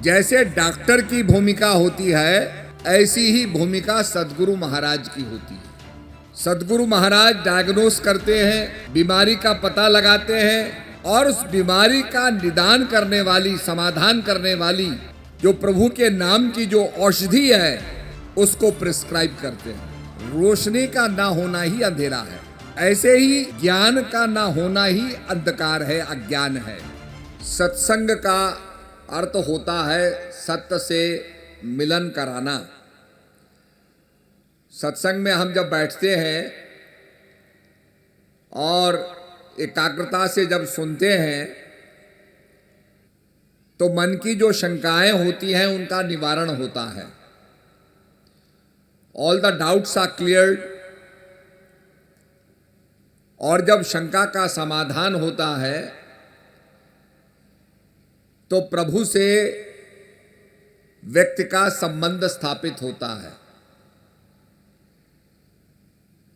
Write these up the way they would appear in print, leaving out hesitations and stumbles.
जैसे डॉक्टर की भूमिका होती है, ऐसी ही भूमिका सद्गुरु महाराज की होती है। सद्गुरु महाराज डायग्नोस करते हैं, बीमारी का पता लगाते हैं और उस बीमारी का निदान करने वाली, समाधान करने वाली जो प्रभु के नाम की जो औषधि है उसको प्रिस्क्राइब करते हैं। रोशनी का ना होना ही अंधेरा है, ऐसे ही ज्ञान का ना होना ही अंधकार है, अज्ञान है। सत्संग का अर्थ होता है सत्य से मिलन कराना। सत्संग में हम जब बैठते हैं और एकाग्रता से जब सुनते हैं तो मन की जो शंकाएं होती हैं उनका निवारण होता है। All the doubts are cleared. और जब शंका का समाधान होता है तो प्रभु से व्यक्ति का संबंध स्थापित होता है।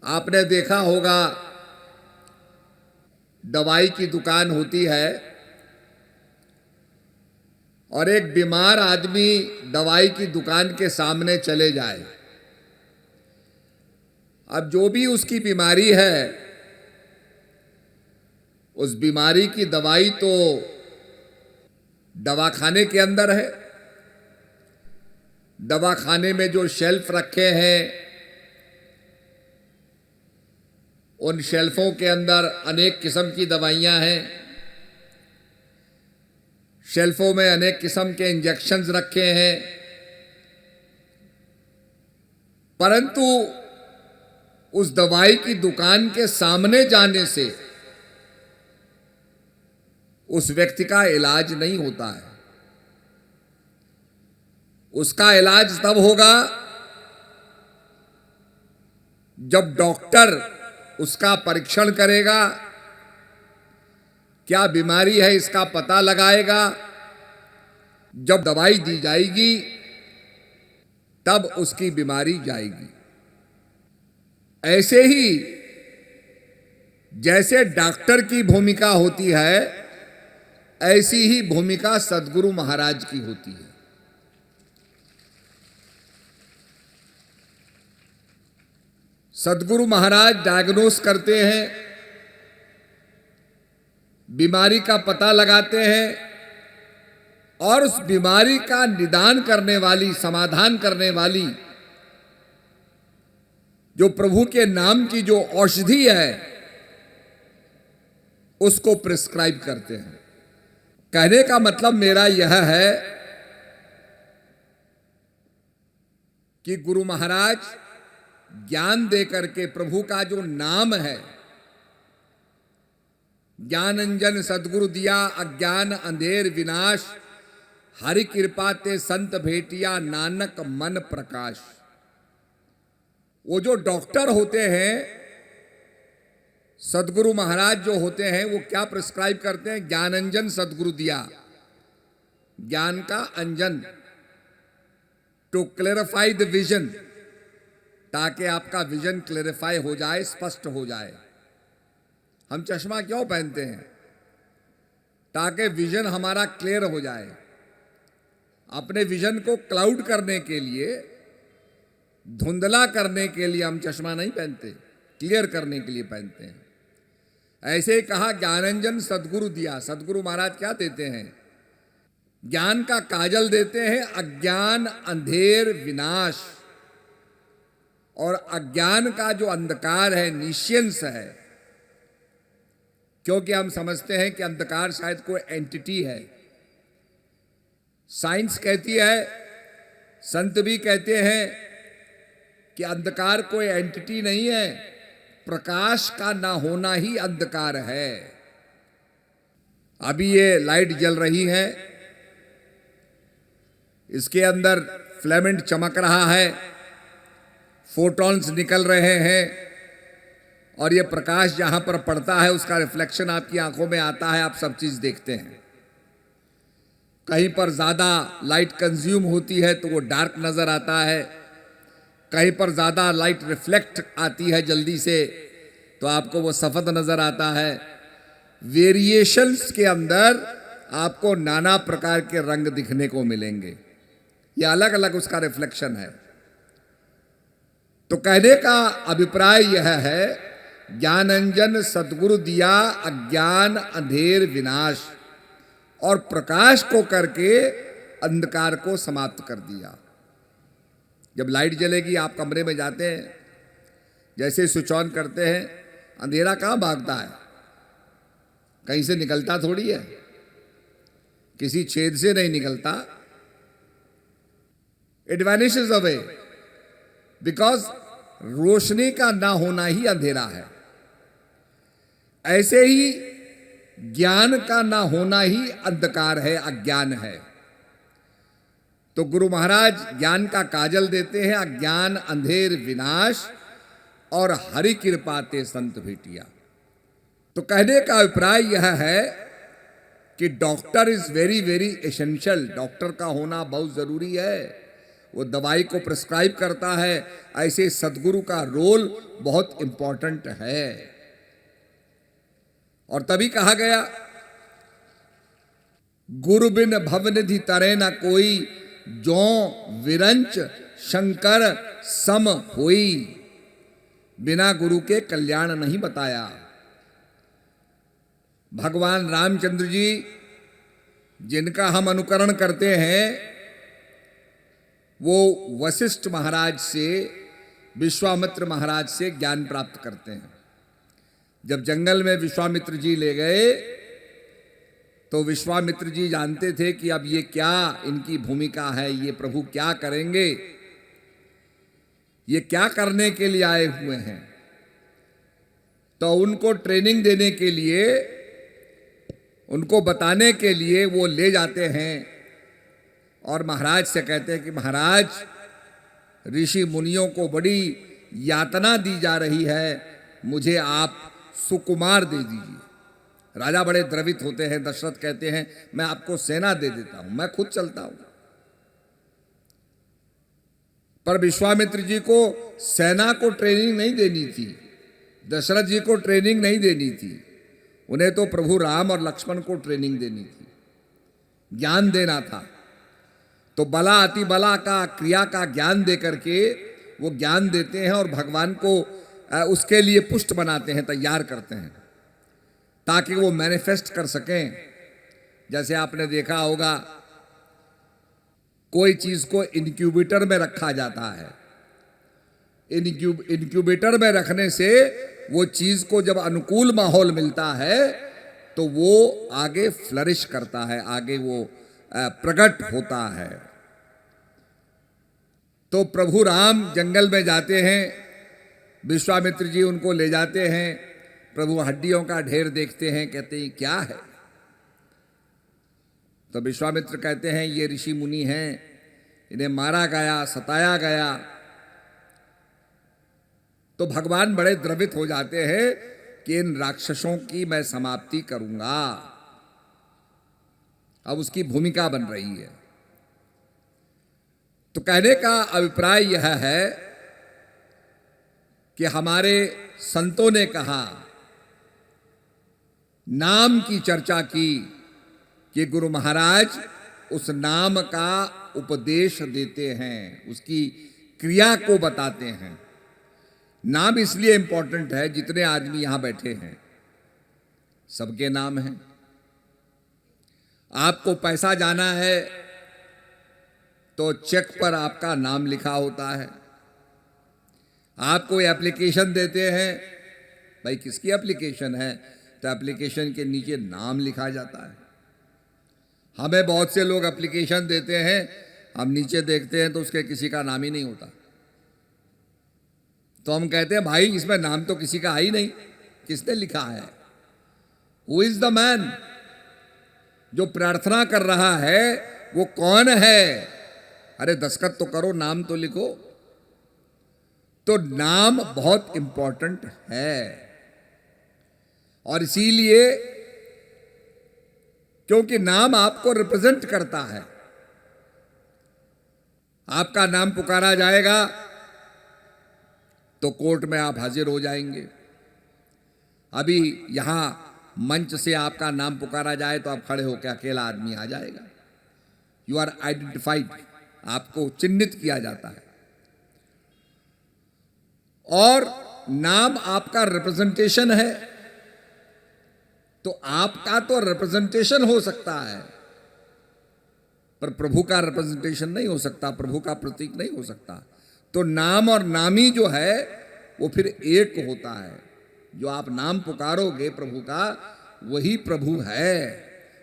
आपने देखा होगा, दवाई की दुकान होती है और एक बीमार आदमी दवाई की दुकान के सामने चले जाए। अब जो भी उसकी बीमारी है, उस बीमारी की दवाई तो दवाखाने के अंदर है। दवाखाने में जो शेल्फ रखे हैं, उन शेल्फों के अंदर अनेक किस्म की दवाइयां हैं। शेल्फों में अनेक किस्म के इंजेक्शन्स रखे हैं, परंतु उस दवाई की दुकान के सामने जाने से उस व्यक्ति का इलाज नहीं होता है। उसका इलाज तब होगा जब डॉक्टर उसका परीक्षण करेगा, क्या बीमारी है इसका पता लगाएगा। जब दवाई दी जाएगी तब उसकी बीमारी जाएगी। ऐसे ही जैसे डॉक्टर की भूमिका होती है, ऐसी ही भूमिका सद्गुरु महाराज की होती है। सद्गुरु महाराज डायग्नोस करते हैं, बीमारी का पता लगाते हैं और उस बीमारी का निदान करने वाली, समाधान करने वाली जो प्रभु के नाम की जो औषधि है उसको प्रिस्क्राइब करते हैं। कहने का मतलब मेरा यह है कि गुरु महाराज ज्ञान दे करके, प्रभु का जो नाम है, ज्ञान अंजन सद्गुरु दिया अज्ञान अंधेर विनाश, हरि कृपा ते संत भेटिया नानक मन प्रकाश। वो जो डॉक्टर होते हैं, सद्गुरु महाराज जो होते हैं, वो क्या प्रिस्क्राइब करते हैं? ज्ञान अंजन सद्गुरु दिया, ज्ञान का अंजन, टू क्लेरिफाई द विजन, ताकि आपका विजन क्लेरिफाई हो जाए, स्पष्ट हो जाए। हम चश्मा क्यों पहनते हैं? ताकि विजन हमारा क्लियर हो जाए। अपने विजन को क्लाउड करने के लिए, धुंधला करने के लिए हम चश्मा नहीं पहनते, क्लियर करने के लिए पहनते हैं। ऐसे ही कहा ज्ञानंजन सद्गुरु दिया। सद्गुरु महाराज क्या देते हैं? ज्ञान का काजल देते हैं, अज्ञान अंधेर विनाश। और अज्ञान का जो अंधकार है, निशियंस है, क्योंकि हम समझते हैं कि अंधकार शायद कोई एंटिटी है। साइंस कहती है, संत भी कहते हैं कि अंधकार कोई एंटिटी नहीं है, प्रकाश का ना होना ही अंधकार है। अभी ये लाइट जल रही है, इसके अंदर फिलामेंट चमक रहा है, फोटॉन्स निकल रहे हैं और ये प्रकाश जहां पर पड़ता है उसका रिफ्लेक्शन आपकी आंखों में आता है, आप सब चीज देखते हैं। कहीं पर ज्यादा लाइट कंज्यूम होती है तो वो डार्क नजर आता है, कहीं पर ज्यादा लाइट रिफ्लेक्ट आती है जल्दी से तो आपको वो सफेद नजर आता है। वेरिएशंस के अंदर आपको नाना प्रकार के रंग दिखने को मिलेंगे। यह अलग अलग उसका रिफ्लेक्शन है। तो कहने का अभिप्राय यह है, ज्ञानंजन सद्गुरु दिया अज्ञान अंधेर विनाश, और प्रकाश को करके अंधकार को समाप्त कर दिया। जब लाइट जलेगी, आप कमरे में जाते हैं, जैसे स्विच ऑन करते हैं, अंधेरा कहाँ भागता है, कहीं से निकलता थोड़ी है, किसी छेद से नहीं निकलता। इट वैनिशेस अवे, बिकॉज रोशनी का ना होना ही अंधेरा है। ऐसे ही ज्ञान का ना होना ही अंधकार है, अज्ञान है। तो गुरु महाराज ज्ञान का काजल देते हैं, अज्ञान अंधेर विनाश और हरि कृपा ते संत भेटिया। तो कहने का अभिप्राय यह है कि doctor is very very essential. Doctor का होना बहुत जरूरी है, वो दवाई को प्रिस्क्राइब करता है। ऐसे सदगुरु का रोल बहुत इंपॉर्टेंट है। और तभी कहा गया, गुरु बिन भवनिधि तरे न कोई, जो विरंच शंकर सम होई, बिना गुरु के कल्याण नहीं बताया। भगवान रामचंद्र जी, जिनका हम अनुकरण करते हैं, वो वशिष्ठ महाराज से, विश्वामित्र महाराज से ज्ञान प्राप्त करते हैं। जब जंगल में विश्वामित्र जी ले गए, तो विश्वामित्र जी जानते थे कि अब ये क्या इनकी भूमिका है, ये प्रभु क्या करेंगे, ये क्या करने के लिए आए हुए हैं। तो उनको ट्रेनिंग देने के लिए, उनको बताने के लिए वो ले जाते हैं और महाराज से कहते हैं कि महाराज, ऋषि मुनियों को बड़ी यातना दी जा रही है, मुझे आप सुकुमार दे दीजिए। राजा बड़े द्रवित होते हैं। दशरथ कहते हैं, मैं आपको सेना दे देता हूं, मैं खुद चलता हूं। पर विश्वामित्र जी को सेना को ट्रेनिंग नहीं देनी थी, दशरथ जी को ट्रेनिंग नहीं देनी थी। उन्हें तो प्रभु राम और लक्ष्मण को ट्रेनिंग देनी थी, ज्ञान देना था। तो बला अति बला का, क्रिया का ज्ञान दे करके वो ज्ञान देते हैं और भगवान को उसके लिए पुष्ट बनाते हैं, तैयार करते हैं, ताकि वो मैनिफेस्ट कर सकें। जैसे आपने देखा होगा, कोई चीज को इनक्यूबेटर में रखा जाता है। इनक्यूबेटर में रखने से वो चीज को जब अनुकूल माहौल मिलता है तो वो आगे फ्लरिश करता है, आगे वो प्रकट होता है। तो प्रभु राम जंगल में जाते हैं, विश्वामित्र जी उनको ले जाते हैं। प्रभु हड्डियों का ढेर देखते हैं, कहते हैं क्या है। तो विश्वामित्र कहते हैं, ये ऋषि मुनि हैं, इन्हें मारा गया, सताया गया। तो भगवान बड़े द्रवित हो जाते हैं कि इन राक्षसों की मैं समाप्ति करूंगा। अब उसकी भूमिका बन रही है। तो कहने का अभिप्राय यह है कि हमारे संतों ने कहा, नाम की चर्चा की कि गुरु महाराज उस नाम का उपदेश देते हैं, उसकी क्रिया को बताते हैं। नाम इसलिए इंपॉर्टेंट है, जितने आदमी यहां बैठे हैं सबके नाम हैं। आपको पैसा जाना है तो चेक पर आपका नाम लिखा होता है। आप कोई एप्लीकेशन देते हैं, भाई किसकी एप्लीकेशन है, तो एप्लीकेशन के नीचे नाम लिखा जाता है। हमें बहुत से लोग एप्लीकेशन देते हैं, हम नीचे देखते हैं तो उसके किसी का नाम ही नहीं होता। तो हम कहते हैं, भाई इसमें नाम तो किसी का है ही नहीं, किसने लिखा है? Who is the man? जो प्रार्थना कर रहा है वो कौन है? अरे दस्तखत तो करो, नाम तो लिखो। तो नाम बहुत इंपॉर्टेंट है। और इसीलिए, क्योंकि नाम आपको रिप्रेजेंट करता है, आपका नाम पुकारा जाएगा तो कोर्ट में आप हाजिर हो जाएंगे। अभी यहां मंच से आपका नाम पुकारा जाए तो आप खड़े होकर अकेला आदमी आ जाएगा। यू आर आइडेंटिफाइड, आपको चिन्हित किया जाता है। और नाम आपका रिप्रेजेंटेशन है, तो आपका तो रिप्रेजेंटेशन हो सकता है, पर प्रभु का रिप्रेजेंटेशन नहीं हो सकता, प्रभु का प्रतीक नहीं हो सकता। तो नाम और नामी जो है वो फिर एक होता है। जो आप नाम पुकारोगे प्रभु का, वही प्रभु है,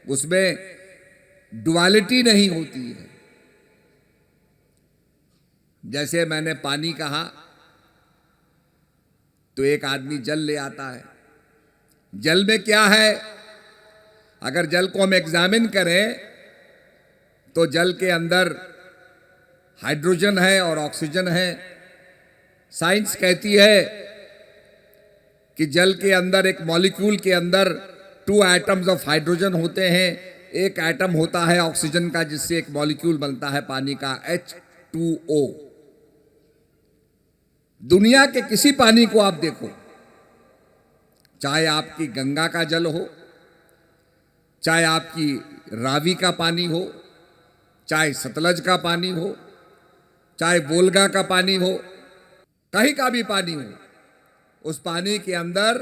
उसमें डुअलिटी नहीं होती है। जैसे मैंने पानी कहा तो एक आदमी जल ले आता है। जल में क्या है? अगर जल को हम एग्जामिन करें तो जल के अंदर हाइड्रोजन है और ऑक्सीजन है। साइंस कहती है कि जल के अंदर एक मॉलिक्यूल के अंदर 2 एटम्स ऑफ हाइड्रोजन होते हैं, एक एटम होता है ऑक्सीजन का, जिससे एक मॉलिक्यूल बनता है पानी का H2O। दुनिया के किसी पानी को आप देखो, चाहे आपकी गंगा का जल हो, चाहे आपकी रावी का पानी हो, चाहे सतलज का पानी हो, चाहे वोल्गा का पानी हो, कहीं का भी पानी हो, उस पानी के अंदर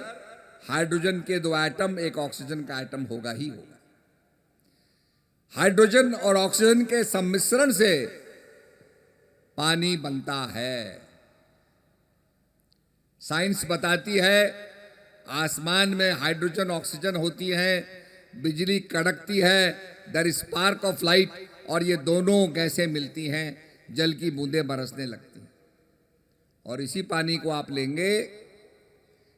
हाइड्रोजन के 2 एटम, एक ऑक्सीजन का एटम होगा ही होगा। हाइड्रोजन और ऑक्सीजन के सम्मिश्रण से पानी बनता है। साइंस बताती है आसमान में हाइड्रोजन ऑक्सीजन होती है, बिजली कड़कती है, there is spark of light, और ये दोनों गैसें मिलती हैं, जल की बूंदें बरसने लगती हैं। और इसी पानी को आप लेंगे,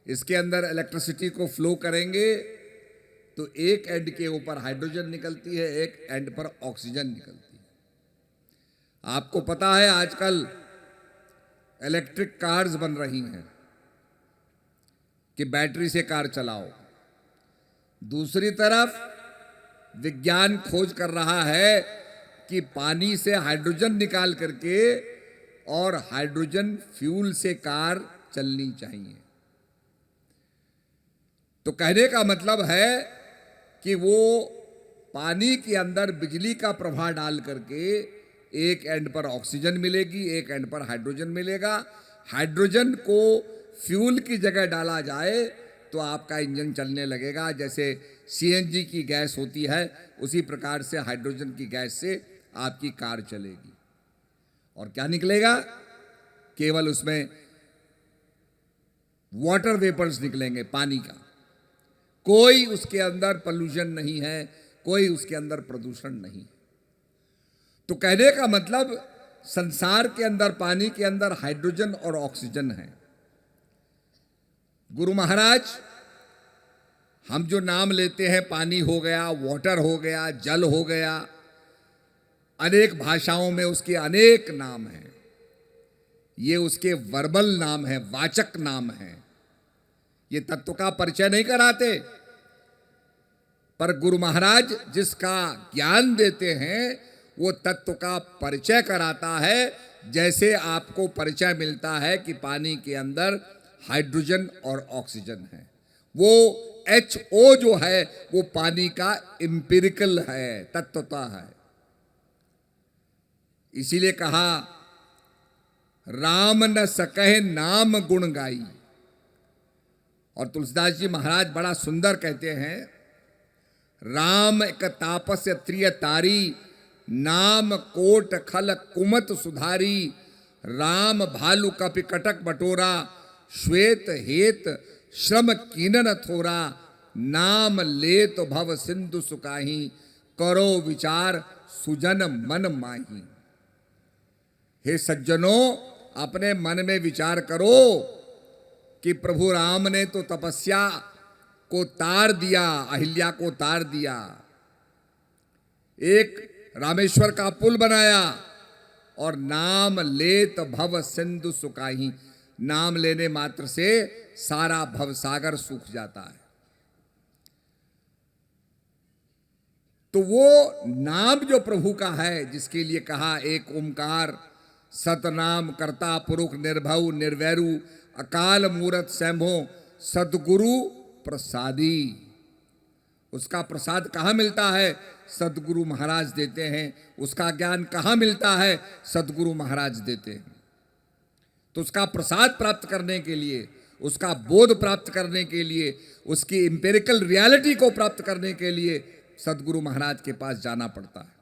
इसके अंदर इलेक्ट्रिसिटी को फ्लो करेंगे तो एक एंड के ऊपर हाइड्रोजन निकलती है, एक एंड पर ऑक्सीजन निकलती है। आपको पता है आजकल इलेक्ट्रिक कार्स बन रही हैं कि बैटरी से कार चलाओ। दूसरी तरफ विज्ञान खोज कर रहा है कि पानी से हाइड्रोजन निकाल करके और हाइड्रोजन फ्यूल से कार चलनी चाहिए। तो कहने का मतलब है कि वो पानी के अंदर बिजली का प्रभाव डाल करके एक एंड पर ऑक्सीजन मिलेगी, एक एंड पर हाइड्रोजन मिलेगा। हाइड्रोजन को फ्यूल की जगह डाला जाए तो आपका इंजन चलने लगेगा। जैसे सीएनजी की गैस होती है, उसी प्रकार से हाइड्रोजन की गैस से आपकी कार चलेगी। और क्या निकलेगा? केवल उसमें वाटर वेपर्स निकलेंगे, पानी का। कोई उसके अंदर पॉल्यूशन नहीं है, कोई उसके अंदर प्रदूषण नहीं। तो कहने का मतलब संसार के अंदर, पानी के अंदर हाइड्रोजन और ऑक्सीजन है। गुरु महाराज, हम जो नाम लेते हैं, पानी हो गया, वाटर हो गया, जल हो गया, अनेक भाषाओं में उसके अनेक नाम हैं। ये उसके वर्बल नाम है, वाचक नाम है। ये तत्व का परिचय नहीं कराते, पर गुरु महाराज जिसका ज्ञान देते हैं वो तत्व का परिचय कराता है। जैसे आपको परिचय मिलता है कि पानी के अंदर हाइड्रोजन और ऑक्सीजन है, वो HO जो है वो पानी का एम्पिरिकल है, तत्वता है। इसीलिए कहा राम न सकह नाम गुण गाई। और तुलसीदास जी महाराज बड़ा सुंदर कहते हैं, राम एक तापस त्रिय तारी, नाम कोट खल कुमत सुधारी। राम भालु कपि कटक बटोरा, श्वेत हेत श्रम कीनन थोरा। नाम लेत भव सिंधु सुकाही, करो विचार सुजन मन माही। हे सज्जनों, अपने मन में विचार करो कि प्रभु राम ने तो तपस्या को तार दिया, अहिल्या को तार दिया, एक रामेश्वर का पुल बनाया, और नाम लेत भव सिंधु सुकाही। नाम लेने मात्र से सारा भवसागर सूख जाता है। तो वो नाम जो प्रभु का है, जिसके लिए कहा एक ओंकार, सतनाम कर्ता पुरुष निर्भव निर्वैरु, अकाल मूरत सैंभो सदगुरु प्रसादी। उसका प्रसाद कहाँ मिलता है? सदगुरु महाराज देते हैं। उसका ज्ञान कहाँ मिलता है? सदगुरु महाराज देते हैं। तो उसका प्रसाद प्राप्त करने के लिए, उसका बोध प्राप्त करने के लिए, उसकी एम्पिरिकल रियलिटी को प्राप्त करने के लिए सदगुरु महाराज के पास जाना पड़ता है।